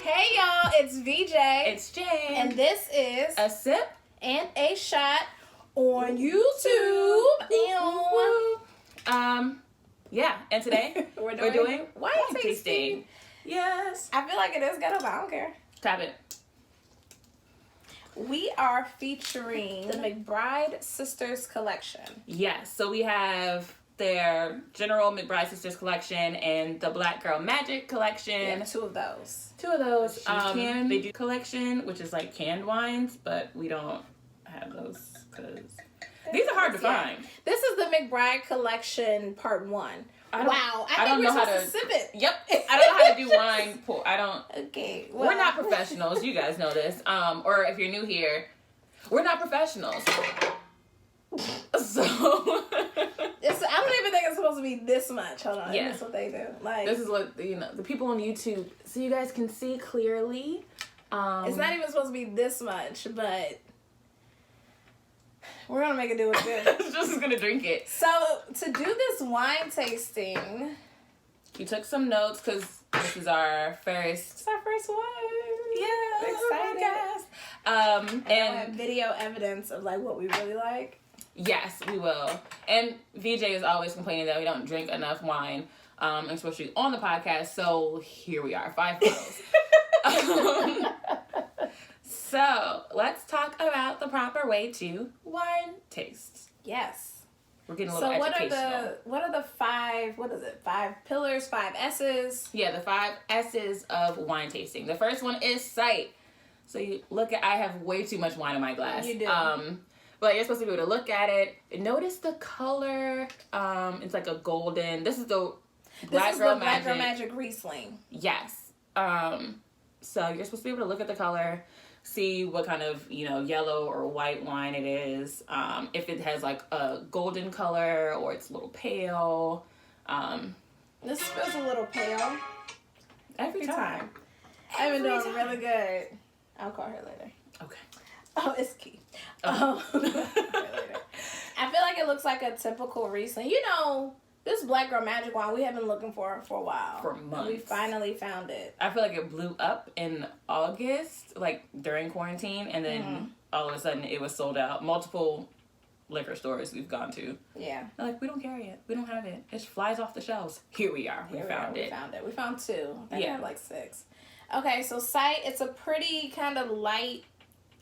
Hey y'all, it's VJ. It's Jane. And this is A Sip and a Shot on YouTube. Yeah, and today we're doing wine tasting. Yes. I feel like it is ghetto, but I don't care. Tap it. We are featuring the McBride Sisters Collection. Yes, so we have their general McBride Sisters Collection and the Black Girl Magic Collection. Yeah, two of those. They do collection, which is like canned wines, but we don't have those because these are hard to find. This is the McBride Collection Part 1. I don't know how to sip it. Yep. I don't know how to do wine pour. I don't. Okay. Well, we're not professionals. You guys know this. Or if you're new here, we're not professionals. So I don't even think it's supposed to be this much. Hold on. Yeah. That's what they do. Like, this is what the people on YouTube, so you guys can see clearly. It's not even supposed to be this much, but we're gonna make it do it good. Just gonna drink it. So to do this wine tasting, you took some notes because this is our first. It's our first one. Yeah, excited. And have video evidence of like what we really like. Yes, we will. And VJ is always complaining that we don't drink enough wine, especially on the podcast. So here we are, 5 bottles. So let's talk about the proper way to wine taste. Yes. We're getting a little educational. What are the 5, what is it, 5 pillars, 5 S's? Yeah, the 5 S's of wine tasting. The first one is sight. So you look at, I have way too much wine in my glass. You do. But you're supposed to be able to look at it. Notice the color. It's like a golden. This is the Black Girl Magic Riesling. Yes. So you're supposed to be able to look at the color, see what kind of, yellow or white wine it is. If it has like a golden color or it's a little pale. This feels a little pale. Every time. I've been doing really good. I'll call her later. Okay. Oh, it's key. I feel like it looks like a typical Riesling. This Black Girl Magic wine we have been looking for a while. For months. We finally found it. I feel like it blew up in August, like during quarantine, and then all of a sudden it was sold out. Multiple liquor stores we've gone to. Yeah. They're like, we don't carry it. We don't have it. It flies off the shelves. Here we are. We found it. We found 2. I think I have like 6. Okay, so sight, it's a pretty kind of light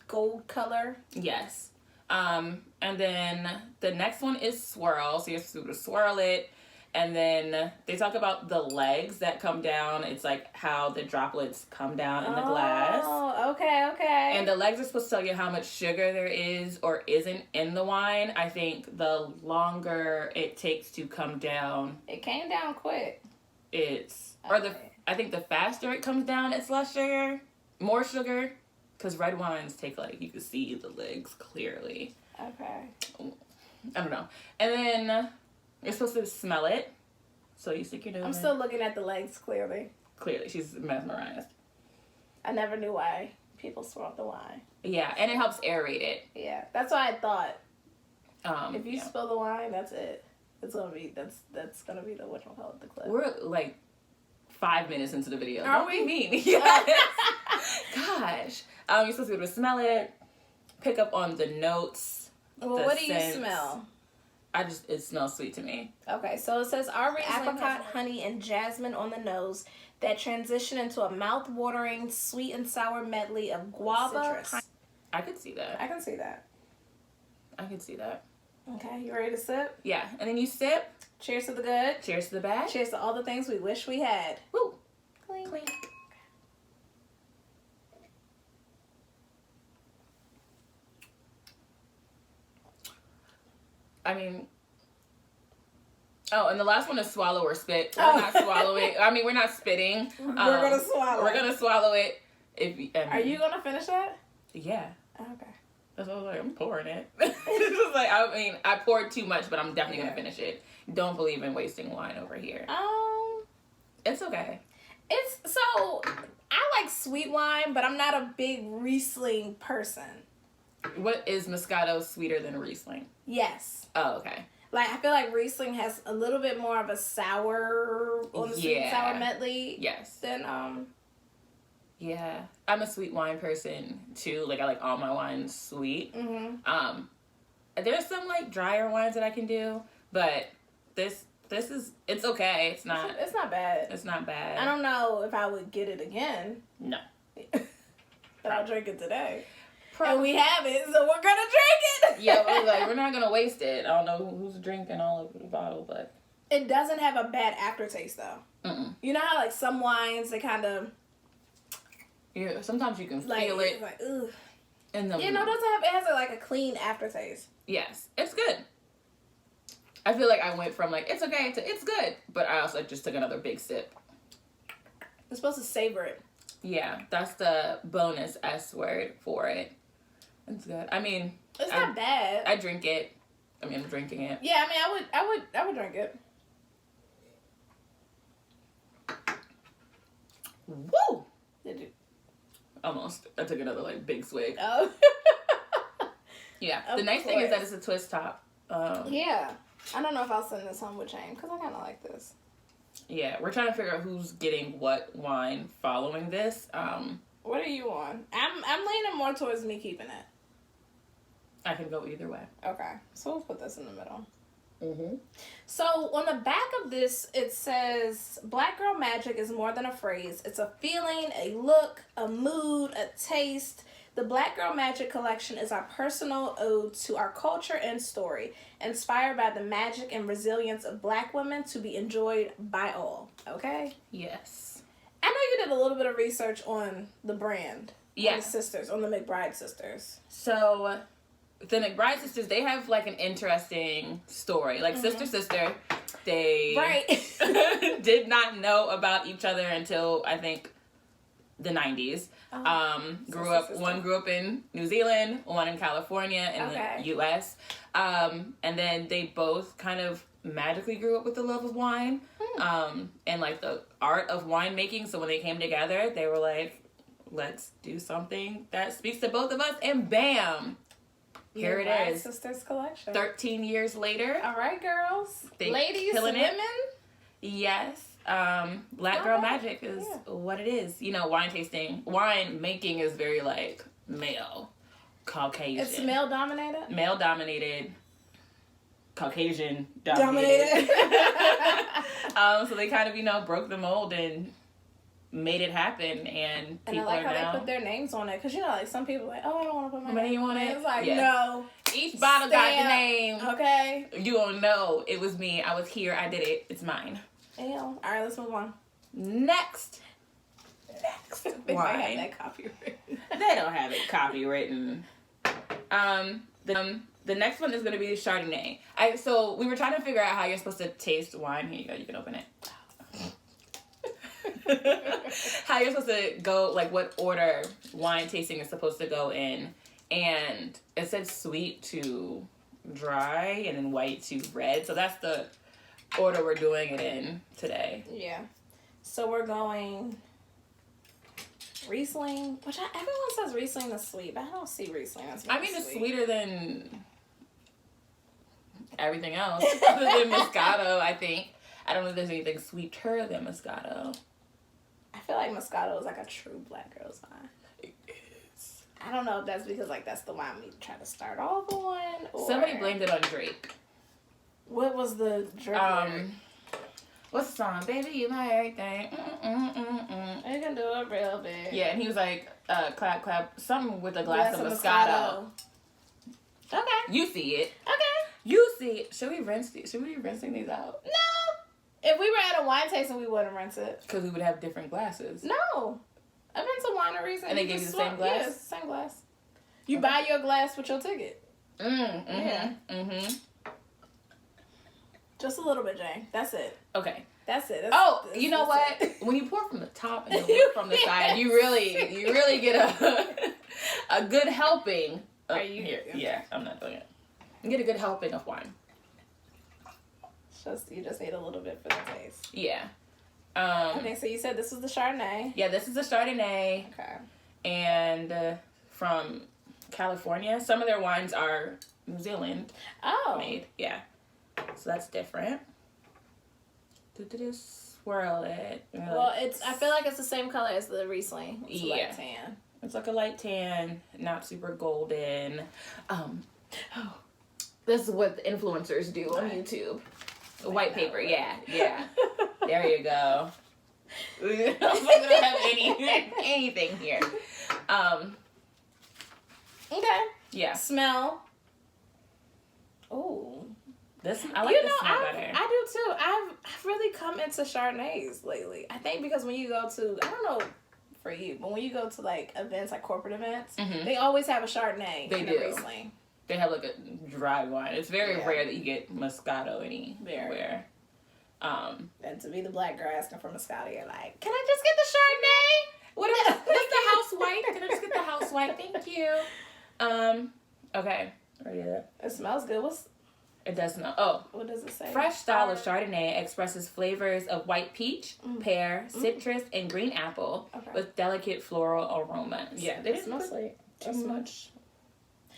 gold color. Yes. And then the next one is swirl. So you're supposed to swirl it. And then they talk about the legs that come down. It's like how the droplets come down in the glass. Oh, okay. And the legs are supposed to tell you how much sugar there is or isn't in the wine. I think the longer it takes to come down. It came down quick. I think the faster it comes down, it's less sugar. More sugar. Because red wines take, you can see the legs clearly. Okay. I don't know. And then you're supposed to smell it. So you stick your nose in. I'm still looking at the legs clearly. Clearly. She's mesmerized. I never knew why people swirled the wine. Yeah, and it helps aerate it. Yeah, that's what I thought. If you yeah. spill the wine, that's it. It's gonna be that's gonna be the whatchamacallit, the clip. We're 5 minutes into the video. Are Don't we? be mean. Yes. Gosh. You're supposed to be able to smell it, pick up on the notes. Well, what do you smell? It smells sweet to me. Okay, so it says our apricot, honey, and jasmine on the nose that transition into a mouth-watering sweet and sour medley of guava. I could see that. I can see that. I could see that. Okay, you ready to sip? Yeah, and then you sip. Cheers to the good. Cheers to the bad. Cheers to all the things we wish we had. Woo. Clink. Clink. I mean, and the last one is swallow or spit. We're not swallowing. We're not spitting. We're gonna swallow. We're gonna swallow it. Are you gonna finish that? Yeah. Okay. That's what I was like. I'm pouring it. It's just I poured too much, but I'm definitely gonna finish it. Don't believe in wasting wine over here. It's okay. I like sweet wine, but I'm not a big Riesling person. What is Moscato sweeter than Riesling? Yes. Oh, okay. I feel like Riesling has a little bit more of a sour on the sweet and sour medley. Yes. Than Yeah. I'm a sweet wine person, too. Like, I like all my wines sweet. Mm-hmm. There's some, like, drier wines that I can do, but this is, it's okay. It's not bad. It's not bad. I don't know if I would get it again. No. But I'll drink it today. Probably. And we have it, so we're gonna drink it. Yeah, we're not gonna waste it. I don't know who's drinking all of the bottle, but it doesn't have a bad aftertaste though. Mm-mm. You know how like some wines they kind of sometimes you can feel it. Like ugh. In the it has a clean aftertaste. Yes, it's good. I feel like I went from like it's okay to it's good, but I also just took another big sip. You're supposed to savor it. Yeah, that's the bonus S word for it. It's good. I mean, it's not bad. I drink it. I mean, I'm drinking it. Yeah, I mean, I would drink it. Woo! Did you? Almost. I took another like big swig. Oh. Yeah. The nice thing is that it's a twist top. Yeah. I don't know if I'll send this home with Jane because I kind of like this. Yeah, we're trying to figure out who's getting what wine following this. What are you on? I'm leaning more towards me keeping it. I can go either way. Okay, so we'll put this in the middle. Mm-hmm. So on the back of this, it says, Black Girl Magic is more than a phrase. It's a feeling, a look, a mood, a taste. The Black Girl Magic collection is our personal ode to our culture and story, inspired by the magic and resilience of Black women to be enjoyed by all. Okay? Yes. I know you did a little bit of research on the brand. Yeah. On the sisters, on the McBride sisters. So, the McBride sisters, they have like an interesting story. Like, sister, they right. did not know about each other until, I think, the 90s. One grew up in New Zealand, one in California, in the U.S. And then they both kind of magically grew up with the love of wine, and like the art of winemaking. So when they came together, they were like, let's do something that speaks to both of us, and bam! Here it McBride is. Sisters Collection. 13 years later. All right, girls. They ladies, killing women. it. Yes. Black Girl Magic is what it is. You know, wine making is very like male, Caucasian. It's male dominated. Male dominated. Caucasian dominated. So they kind of broke the mold and made it happen, and people I like how now they put their names on it, because like some people are like, oh, I don't want to put my name on it. It's like no. Each bottle got the name. Okay. You don't know. It was me. I was here. I did it. It's mine. All right, let's move on. Next. They might have that copyrighted. They don't have it copywritten. The next one is going to be Chardonnay. So we were trying to figure out how you're supposed to taste wine. Here you go. You can open it. How you're supposed to go, like what order wine tasting is supposed to go in. And it said sweet to dry and then white to red. So that's the order we're doing it in today. Yeah. So we're going Riesling, which everyone says Riesling is sweet, but I don't see Riesling as sweet. It's sweeter than everything else other than Moscato, I think. I don't know if there's anything sweeter than Moscato. I feel like Moscato is like a true Black girl's wine. It is. I don't know if that's because like that's the wine we try to start off on. Or... Somebody blamed it on Drake. What was the Drake? What's the song? Baby, you my everything. You can do it real big. Yeah, and he was like, clap, clap, something with a glass of Moscato. Okay. You see it. Okay. You see it. Should we be rinsing these out? No. If we were at a wine tasting, we wouldn't rinse it. Because we would have different glasses. No. I've been to wineries and they give you the same glass? Yeah, same glass. You buy your glass with your ticket. Just a little bit, Jane. That's it. Okay. That's it. You know what? When you pour from the top and you pour from the side, you really get a good helping. Are you here? Yeah, I'm not doing it. You get a good helping of wine. You just need a little bit for the taste. Yeah. Okay, so you said this was the Chardonnay. Yeah, this is the Chardonnay. Okay. And from California. Some of their wines are New Zealand made. Yeah. So that's different. Swirl. swirl it. Well, I feel like it's the same color as the Riesling. It's light tan. It's like a light tan, not super golden. This is what the influencers do on YouTube. White paper, yeah. There you go. We don't have anything here. Okay. Yeah. Smell. Oh. I like this smell better. I do too. I've really come into Chardonnays lately. I think because when you go to, I don't know for you, but when you go to like events, like corporate events, they always have a Chardonnay. They and do. A Riesling. They have like a dry wine. It's very rare that you get Moscato anywhere. And to be the black girl asking for Moscato, you're like, can I just get the Chardonnay? What's the house white? Can I just get the house white? Thank you. Okay. Ready? It smells good. It does smell. Oh. What does it say? Fresh style of Chardonnay expresses flavors of white peach, pear, citrus, and green apple with delicate floral aromas. Yeah, they didn't put like too much.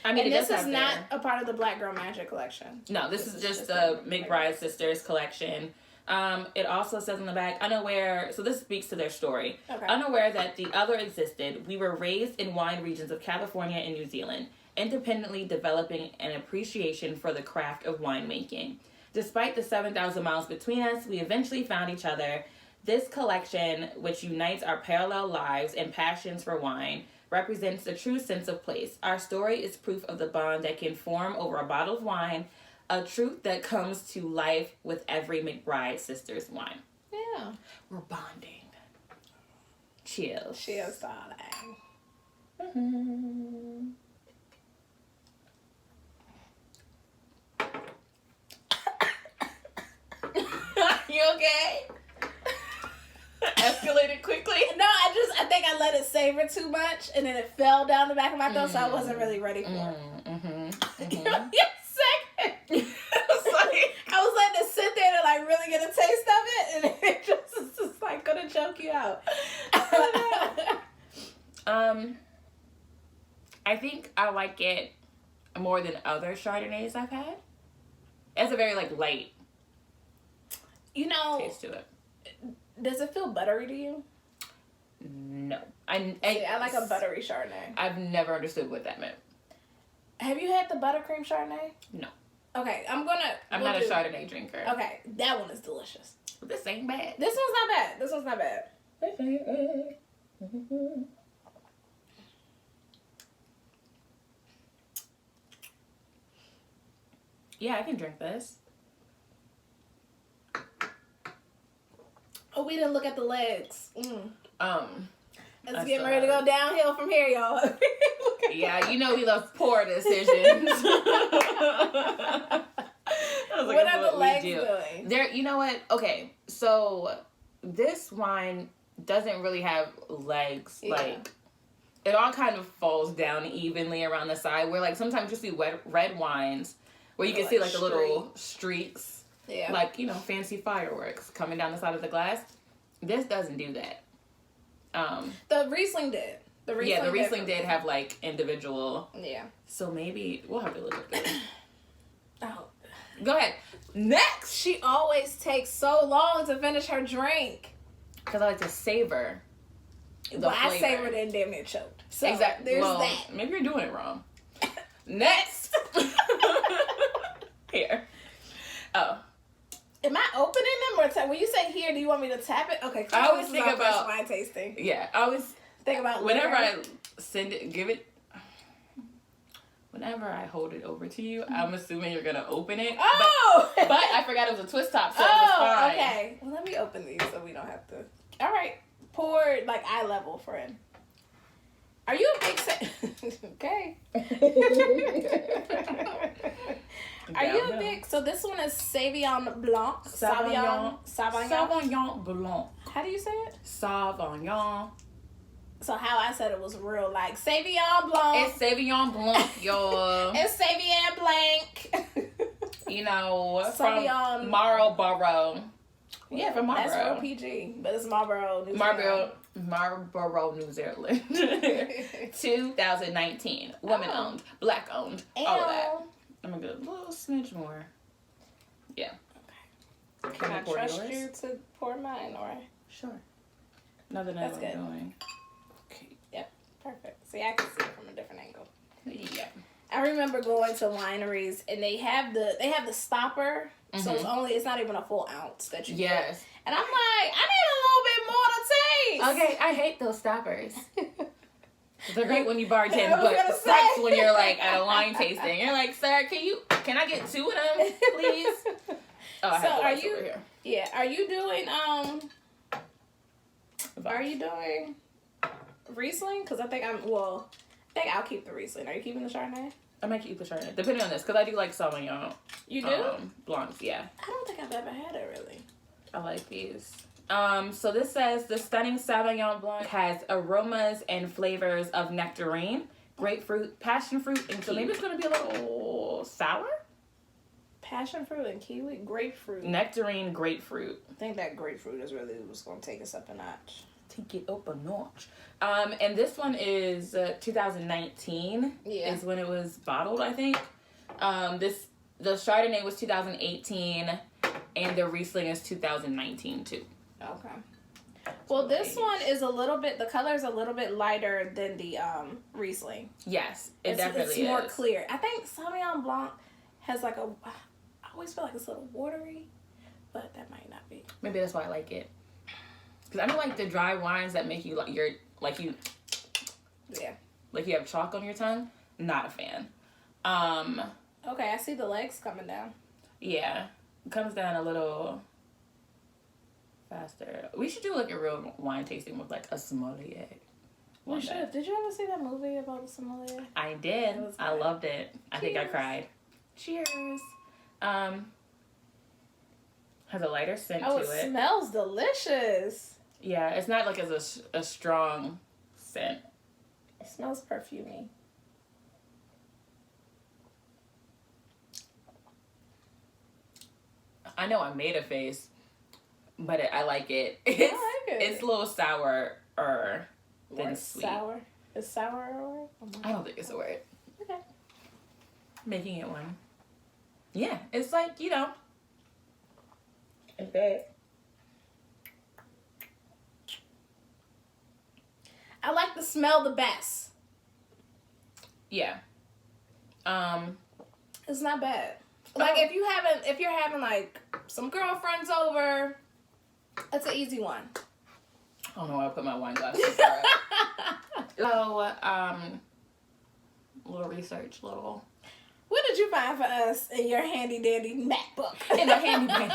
I mean, and this is not a part of the Black Girl Magic collection. No, this is just the McBride Sisters Collection. It also says on the back, unaware, so this speaks to their story. Okay. Unaware that the other existed, we were raised in wine regions of California and New Zealand, independently developing an appreciation for the craft of winemaking. Despite the 7,000 miles between us, we eventually found each other. This collection, which unites our parallel lives and passions for wine, represents a true sense of place. Our story is proof of the bond that can form over a bottle of wine, a truth that comes to life with every McBride Sisters wine. Yeah. We're bonding. Cheers. Cheers, darling. Mm-hmm. You okay? Escalated quickly? No, I think I let it savor too much, and then it fell down the back of my throat, so I wasn't really ready for it. Give me a second. I was letting it sit there to like really get a taste of it, and it just like gonna choke you out. I think I like it more than other Chardonnays I've had. It's a very like light, taste to it. Does it feel buttery to you? No. I like a buttery Chardonnay. I've never understood what that meant. Have you had the buttercream Chardonnay? No. Okay, I'm not a Chardonnay drinker. Okay, that one is delicious. This ain't bad. This one's not bad. Yeah, I can drink this. Oh, we didn't look at the legs. It's getting ready to go downhill from here, y'all. Yeah, you know we love poor decisions. What are the legs doing? You know what? Okay, so this wine doesn't really have legs. Yeah. Like, it all kind of falls down evenly around the side. Where like sometimes you see red wines where you can see like the little streaks. Yeah. Like, fancy fireworks coming down the side of the glass. This doesn't do that. The Riesling did. The Riesling did have like individual. Yeah. So maybe we'll have to look at this. Oh. Go ahead. Next. She always takes so long to finish her drink. Because I like to savor the flavor. I savored and damn near choked. So exactly. There's that. Maybe you're doing it wrong. Next. Here. Oh. Am I opening them or when you say here, do you want me to tap it? Okay. I always think about wine tasting. Yeah, I always think about whenever I give it. Whenever I hold it over to you, I'm assuming you're gonna open it. Oh, but I forgot it was a twist top, so it was fine. Okay. Well, let me open these so we don't have to. All right, pour like eye level, friend. Are you a big okay? Are you a big? So this one is Sauvignon Blanc. Sauvignon Blanc. How do you say it? Sauvignon. So how I said it was real like Sauvignon Blanc. It's Sauvignon Blanc, y'all. It's Sauvignon Blanc. From Marlborough. Yeah, from Marlborough. That's real PG, but it's Marlborough, New Zealand. 2019. Woman owned, black owned, all of that. I'm gonna get a little smidge more. Yeah. Can I pour trust yours? you to pour mine, or? Sure. Nothing That's else I'm good. doing. Okay. Yep, perfect. See, I can see it from a different angle. Yeah. I remember going to wineries and they have the stopper, so it's not even a full ounce that you get. Yes. And I'm like, I need a little bit more to taste. Okay, I hate those stoppers. They're great when you bartend, I was but gonna sucks say. when you're like at a wine tasting. You're like, sir, can I get 2 of them, please? Oh, I have So the are lights you? over here. Yeah. Are you doing Are you doing Riesling? Because I think I'll keep the Riesling. Are you keeping the Chardonnay? I might keep the Chardonnay, depending on this, because I do like Sauvignon. You do? Blancs, yeah. I don't think I've ever had it really. I like these. So this says the stunning Sauvignon Blanc has aromas and flavors of nectarine, grapefruit, passion fruit, and so maybe it's going to be a little sour? Passion fruit and kiwi, grapefruit. Nectarine, grapefruit. I think that grapefruit is really what's going to take us up a notch. Take it up a notch. And this one is 2019 is when it was bottled, I think. The Chardonnay was 2018, and the Riesling is 2019 too. Okay. Well, this one is the color is a little bit lighter than the Riesling. Yes, it definitely is. It's more clear. I think Sauvignon Blanc has like I always feel like it's a little watery, but that might not be. Maybe that's why I like it. Because I don't like the dry wines that make you you have chalk on your tongue. Not a fan. Okay, I see the legs coming down. Yeah, it comes down a little faster. We should do like a real wine tasting with like a sommelier. We should. Did you ever see that movie about the sommelier? I did. I loved it. I think I cried. Cheers. Has a lighter scent to it. Oh, it smells delicious. Yeah, it's not like as a strong scent. It smells perfumey. I know I made a face, but I like it. I like it. It's a little sour than sweet. Sour? Is sour a word? I don't think it's a word. Okay. Making it one. Yeah, it's like, okay. I like the smell the best. Yeah. It's not bad. Like if you're having like some girlfriends over, that's an easy one. I don't know why I put my wine glasses on. Little research, little. What did you find for us in your handy dandy MacBook? In a handy dandy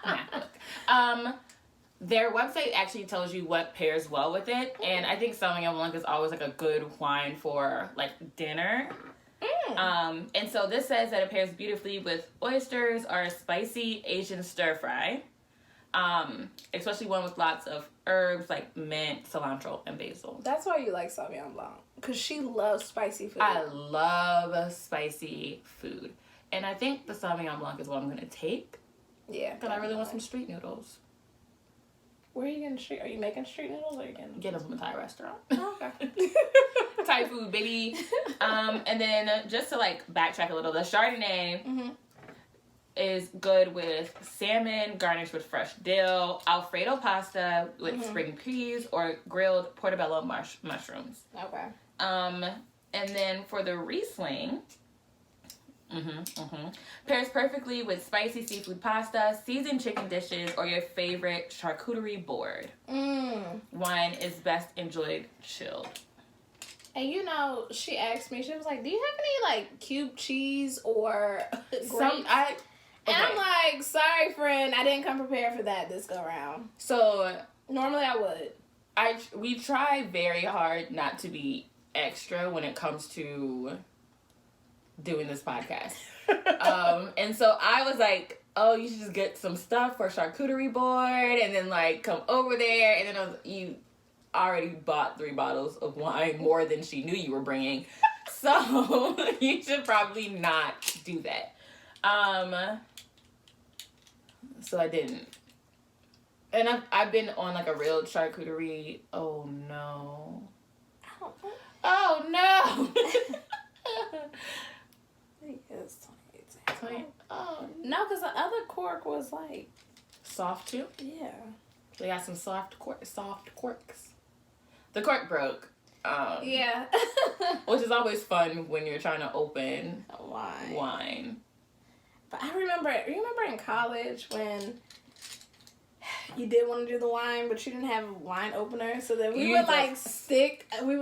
MacBook. Their website actually tells you what pairs well with it, and I think Sauvignon Blanc is always like a good wine for like dinner. And so this says that it pairs beautifully with oysters or a spicy Asian stir fry. Especially one with lots of herbs like mint, cilantro, and basil. That's why you like Sauvignon Blanc, because she loves spicy food. I love spicy food. And I think the Sauvignon Blanc is what I'm going to take. Yeah. But I really want some street noodles. Where are you getting street? Are you making street noodles or are you getting? Get them from a Thai restaurant. Oh, okay. Thai food, baby. And then just to like backtrack a little, the Chardonnay is good with salmon garnished with fresh dill, Alfredo pasta with spring peas, or grilled portobello mushrooms. Okay. And then for the Riesling, pairs perfectly with spicy seafood pasta, seasoned chicken dishes, or your favorite charcuterie board. Wine is best enjoyed chilled. And she asked me, she was like, do you have any like cube cheese or grapes? And I'm like, sorry, friend, I didn't come prepared for that this go round. So normally I would. We try very hard not to be extra when it comes to doing this podcast. And so I was like, oh, you should just get some stuff for charcuterie board and then like come over there. And then you already bought 3 bottles of wine, more than she knew you were bringing. So you should probably not do that. So I didn't. And I've been on like a real charcuterie. Oh no. Oh no. It's 2018. No, because the other cork was like soft too. Yeah. They got some soft corks. The cork broke. Yeah. Which is always fun when you're trying to open wine. But I remember in college when you did want to do the wine, but you didn't have a wine opener, so then we would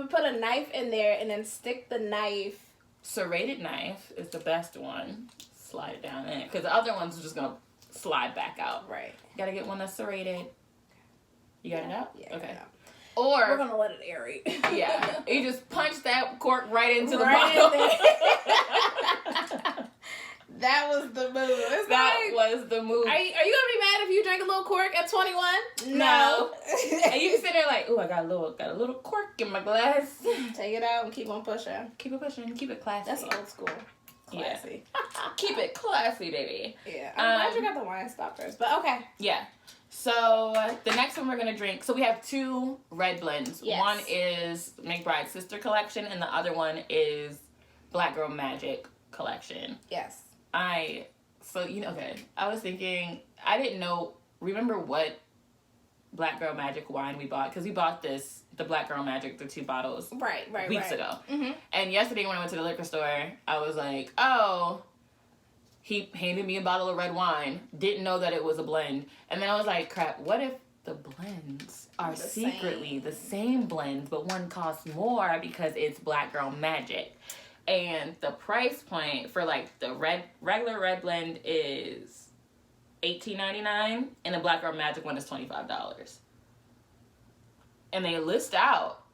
put a knife in there and then stick the knife. Serrated knife is the best one. Slide it down in it, because the other one's just gonna slide back out. Right. You gotta get one that's serrated. You got it out? Yeah. Okay. Or we're gonna let it aerate. Yeah. You just punch that cork right into the bottle. That was the move. Was the move. Are you gonna be mad if you drink a little cork at 21? No. And you can sit there like, ooh, I got a little cork in my glass. Take it out and keep on pushing. Keep it pushing. Keep it classy. That's old school. Classy. Yeah. Keep it classy, baby. Yeah. I'm glad you got the wine stoppers, but okay. Yeah. So the next one we're gonna drink. So we have 2 red blends. Yes. One is McBride Sister Collection, and the other one is Black Girl Magic Collection. Yes. I was thinking, I didn't know, remember what Black Girl Magic wine we bought? Because we bought the Black Girl Magic, the 2 bottles, weeks ago. Mm-hmm. And yesterday when I went to the liquor store, I was like, oh, he handed me a bottle of red wine, didn't know that it was a blend. And then I was like, crap, what if the blends are secretly the same blends, but one costs more because it's Black Girl Magic? And the price point for like the regular red blend is $18.99, and the Black Girl Magic one is $25. And they list out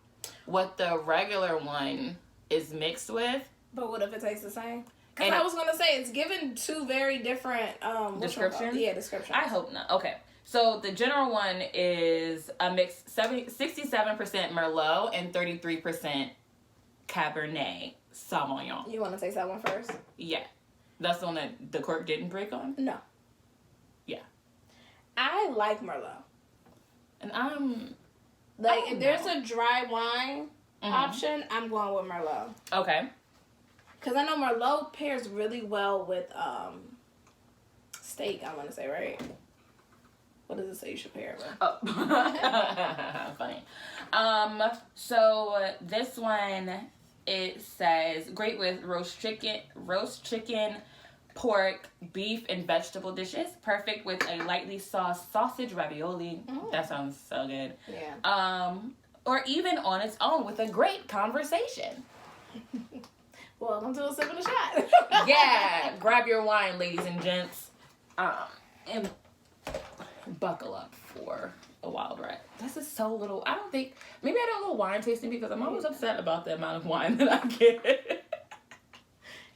what the regular one is mixed with. But what if it tastes the same? Because I was gonna say it's given 2 very different descriptions. Yeah, descriptions. I hope not. Okay. So the general one is a mix 67% Merlot and 33% Cabernet Sauvignon. You want to taste that one first? Yeah. That's the one that the cork didn't break on? No. Yeah. I like Merlot. And I'm... if there's a dry wine option, I'm going with Merlot. Okay. Because I know Merlot pairs really well with steak, I want to say, right? What does it say you should pair it with? Oh. Funny. So this one... It says, great with roast chicken, pork, beef, and vegetable dishes. Perfect with a lightly sauced sausage ravioli. That sounds so good. Yeah. Or even on its own with a great conversation. Welcome to a sip and a shot. Yeah. Grab your wine, ladies and gents. And buckle up for a wild ride. This is so little. I don't think, maybe I don't know wine tasting because I'm always upset about the amount of wine that I get.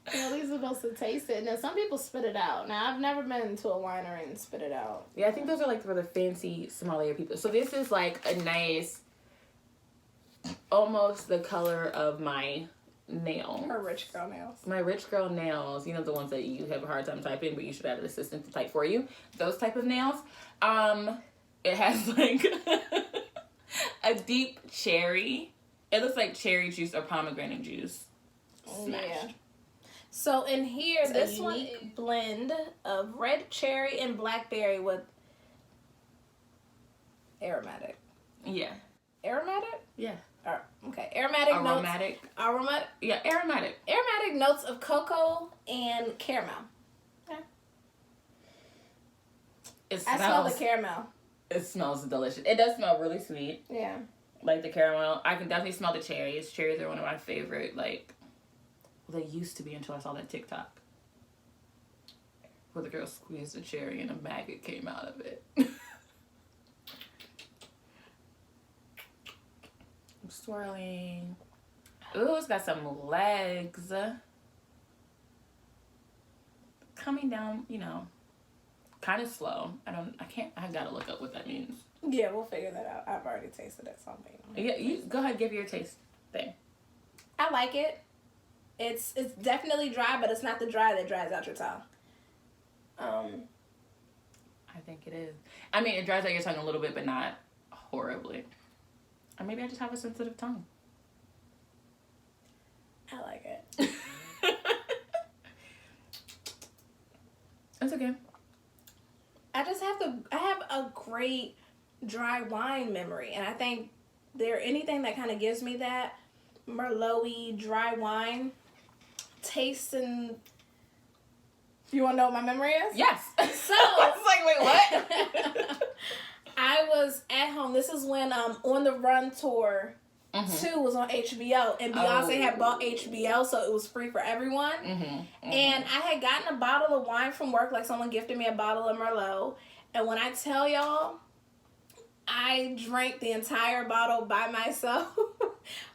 At least we're supposed to taste it. Now, some people spit it out. Now, I've never been to a winery and spit it out. Yeah, I think those are like for the fancy sommelier people. So this is like a nice, almost the color of my nails. Her rich girl nails. My rich girl nails. You know, the ones that you have a hard time typing, but you should have an assistant to type for you. Those type of nails. It has like a deep cherry. It looks like cherry juice or pomegranate juice. Smashed. Yeah. So in here, this one blend of red cherry and blackberry with aromatic. Yeah. Aromatic? Yeah. Okay. Aromatic. Aromatic. Yeah, aromatic. Aromatic notes of cocoa and caramel. Okay. I smell the caramel. It smells delicious. It does smell really sweet. Yeah. Like the caramel. I can definitely smell the cherries. Cherries are one of my favorite, like, well, they used to be until I saw that TikTok. Where the girl squeezed a cherry and a maggot came out of it. I'm swirling. Ooh, it's got some legs. Coming down, you know, kind of slow. I gotta look up what that means. Yeah, we'll figure that out. I've already tasted it, so I'm waiting. Yeah, you go ahead, give your taste thing. I like it. It's definitely dry, but it's not the dry that dries out your tongue. I think it is. I mean, it dries out your tongue a little bit, but not horribly. Or maybe I just have a sensitive tongue. I like it. That's okay. I have a great dry wine memory, and I think anything that kind of gives me that Merlot-y dry wine taste. And you want to know what my memory is? Yes. So I was like, wait, what? I was at home. This is when On the Run tour 2 was on HBO, and Beyonce had bought HBO, so it was free for everyone. And I had gotten a bottle of wine from work, like someone gifted me a bottle of Merlot. And when I tell y'all, I drank the entire bottle by myself.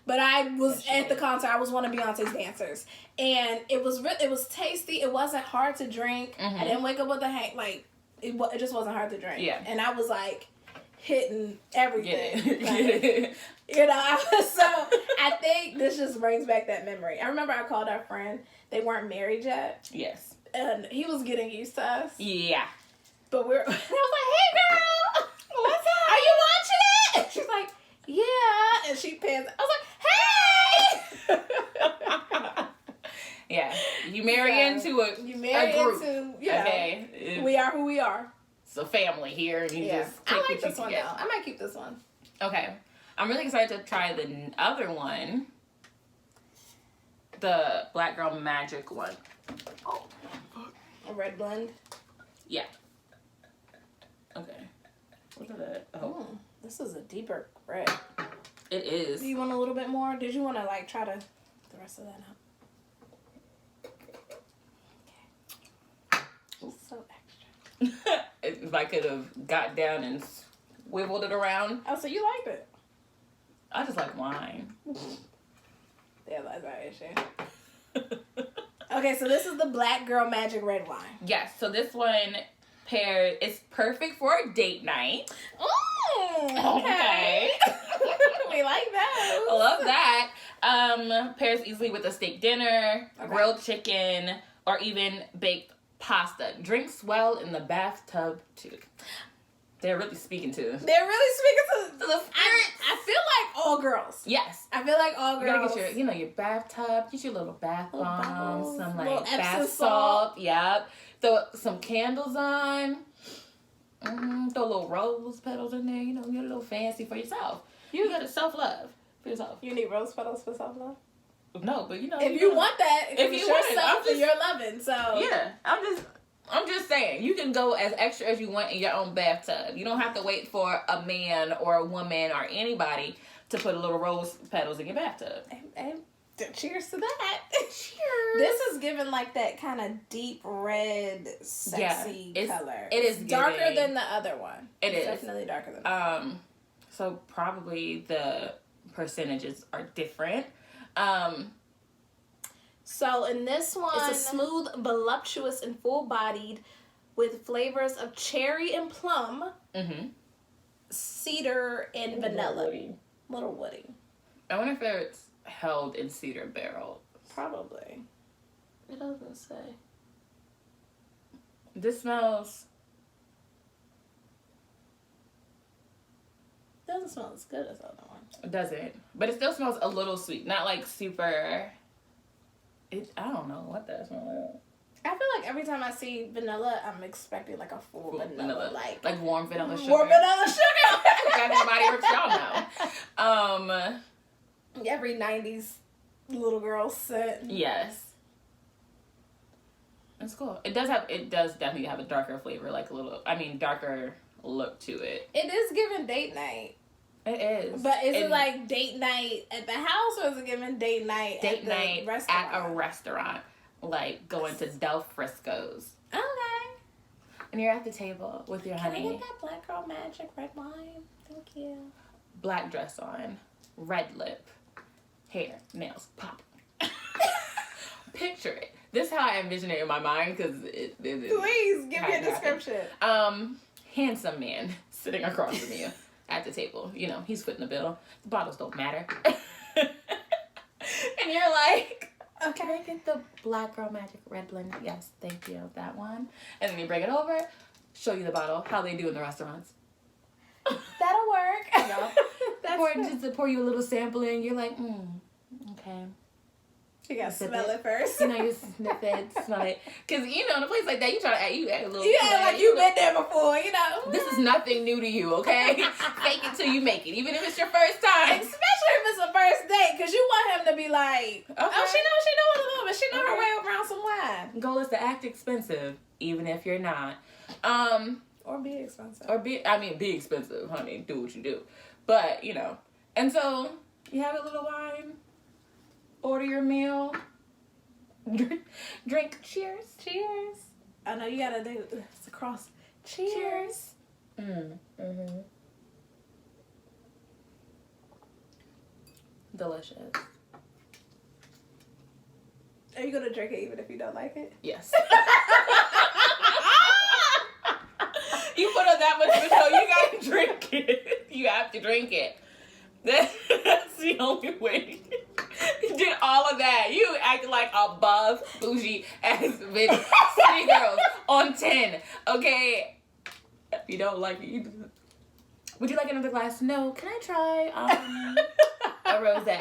But I was at the concert. I was one of Beyonce's dancers, and it was tasty. It wasn't hard to drink. I didn't wake up with a hang. Like it just wasn't hard to drink. Yeah. And I was like hitting everything. Get Like, it. you know. So I think this just brings back that memory. I remember I called our friend. They weren't married yet. Yes. And he was getting used to us. Yeah. But I was like, hey girl, what's up? Are you watching it? And she's like, yeah. And she pans. I was like, hey. Yeah. You marry into a You marry group. into, Okay. we are who we are. It's a family here, and you just take I what like you this one can though. get. I might keep this one. Okay. I'm really excited to try the other one. The Black Girl Magic one. Oh. A red blend. Yeah. Okay. What is that? Oh. This is a deeper red. It is. Do you want a little bit more? Did you want to like try to the rest of that out? Okay. So extra. If I could have got down and swiveled it around. Oh, so you liked it? I just like wine. Yeah, that's our issue. Okay, so this is the Black Girl Magic red wine. Yes, so this one it's perfect for a date night. Okay. We like that. I love that. Pairs easily with a steak dinner, grilled chicken, or even baked pasta. Drinks well in the bathtub too. They're really speaking to. They're really speaking to the spirits. I feel like all girls. Yes. I feel like all You gotta girls. get your bathtub, get your little bath bomb, bottles, some little like Epsom bath salt. salt. Yep. Throw some candles on. Throw little rose petals in there. Get a little fancy for yourself. You got to self-love for yourself. You need rose petals for self-love? No, but if you want that, if you it's want it, yourself, then you're loving. So yeah, I'm just saying, you can go as extra as you want in your own bathtub. You don't have to wait for a man or a woman or anybody to put a little rose petals in your bathtub. And cheers to that. Cheers. This is giving like that kind of deep red, sexy color. It is darker giving, than the other one. It's definitely darker than the other one. So probably the percentages are different. So in this one, it's a smooth, voluptuous, and full-bodied with flavors of cherry and plum, cedar, and vanilla. Little woody. I wonder if it's held in cedar barrel. Probably. It doesn't say. This smells... Doesn't smell as good as the other one. It doesn't. But it still smells a little sweet. Not like super... I don't know what that smells like. I feel like every time I see vanilla, I'm expecting like a full vanilla. Like warm vanilla sugar. Warm vanilla sugar. Got anybody works, y'all know. Every 90s little girl scent. Yes. It's cool. It does definitely have a darker flavor, like darker look to it. It is giving date night. It is. But is it like date night at the house, or is it giving date night at a restaurant? Like going to Del Frisco's. Okay. And you're at the table with your honey. Can I get that Black Girl Magic red wine? Thank you. Black dress on. Red lip. Hair. Nails. Pop. Picture it. This is how I envision it in my mind, because it Please, give me a description. Handsome man sitting across from you at the table. He's footing the bill. The bottles don't matter. And you're like, okay, can I get the Black Girl Magic red blend? Yes, thank you. That one. And then you bring it over, show you the bottle, how they do in the restaurants. That'll work. Just to pour you a little sample in, you're like, okay. You gotta smell it first. You know, you sniff it, smell it. Because, you know, in a place like that, you try to add a little... You act like you've been there before, you know. This is nothing new to you, okay? Fake it till you make it, even if it's your first time. Especially if it's a first date, because you want him to be like, okay. oh, she knows a little bit. She know her way around some wine. Goal is to act expensive, even if you're not. Or be expensive. Be expensive, honey. Do what you do. But, you know. And so, you have a little wine. Order your meal. Drink. Cheers. Cheers. I know you gotta do it's across. Cheers. Delicious. Are you gonna drink it even if you don't like it? Yes. You put on that much of a show, you gotta drink it. You have to drink it. That's the only way. You did all of that. You acted like above bougie as bitch. City girls on 10. Okay. If you don't like it, would you like another glass? No. Can I try a rosé?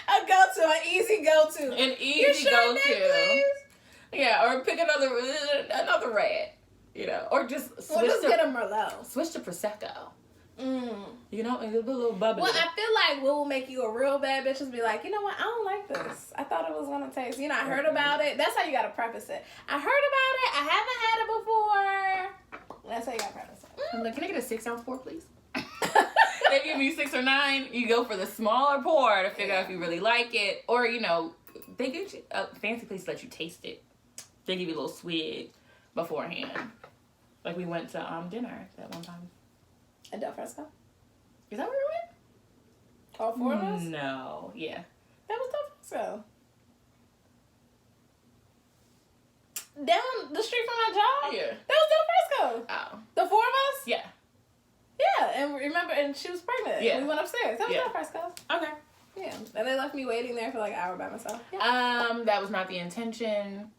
A go-to, an easy go-to. An easy go-to. Yeah, or pick another red. You know, or just get a Merlot. Switch to Prosecco. You know, and a little bubbly. Well, I feel like what will make you a real bad bitch is be like, you know what, I don't like this. I thought it was gonna taste. You know, I heard about it. That's how you gotta preface it. I heard about it. I haven't had it before. That's how you gotta preface it. I'm like, can I get a 6-ounce pour, please? They give you 6 or 9. You go for the smaller pour to figure out if you really like it, or you know, they give you a fancy place to let you taste it. They give you a little swig beforehand. Like we went to dinner that one time. At Del Fresco? Is that where we went? All 4 of us? No. Yeah. That was Del Fresco. Down the street from my job? Yeah. That was Del Fresco. Oh. The 4 of us? Yeah. Yeah, and remember, and she was pregnant. Yeah. We went upstairs. That was Del Fresco. Okay. Yeah. And they left me waiting there for like an hour by myself. Yeah. That was not the intention.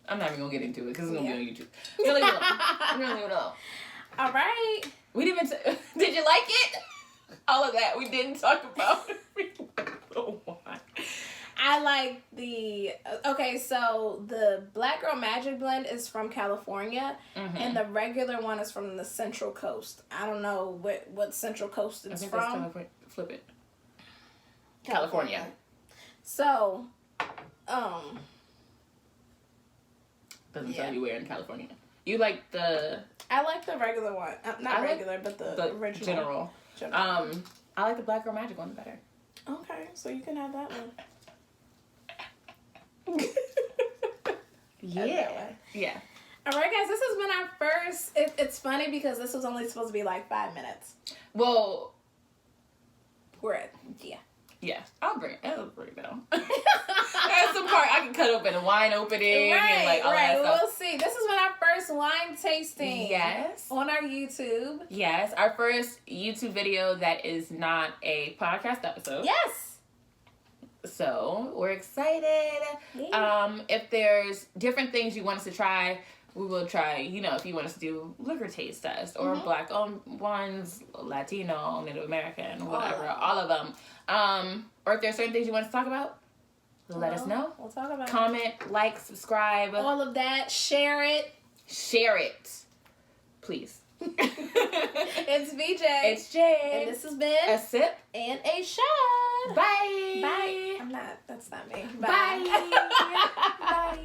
I'm not even gonna get into it because it's gonna be on YouTube. We're gonna leave it alone. All right. We didn't even. Did you like it? All of that we didn't talk about. Oh, why? I like the. Okay, so the Black Girl Magic blend is from California, and the regular one is from the Central Coast. I don't know what Central Coast it's from. Flip it. California. So, doesn't tell you where in California. You like the... I like the regular one. Not regular, but the original. General. I like the Black Girl Magic one better. Okay, so you can have that one. Yeah. Yeah. All right, guys, this has been our first... It's funny because this was only supposed to be like 5 minutes. Well... We're at... Yeah. Yeah, I'll bring it down. There's some part I can cut open a wine opening and like all that stuff. We'll see. This has been our first wine tasting. Yes. On our YouTube. Yes, our first YouTube video that is not a podcast episode. Yes. So we're excited. Yeah. If there's different things you want us to try, we will try. You know, if you want us to do liquor taste test or Black-owned wines, Latino, Native American, whatever, all of them. Or if there's certain things you want us to talk about, let us know. We'll talk about Comment, like, subscribe. all of that. Share it. Share it. Please. It's VJ. It's Jay. And this has been A Sip and a Shot. Bye. Bye. That's not me. Bye. Bye.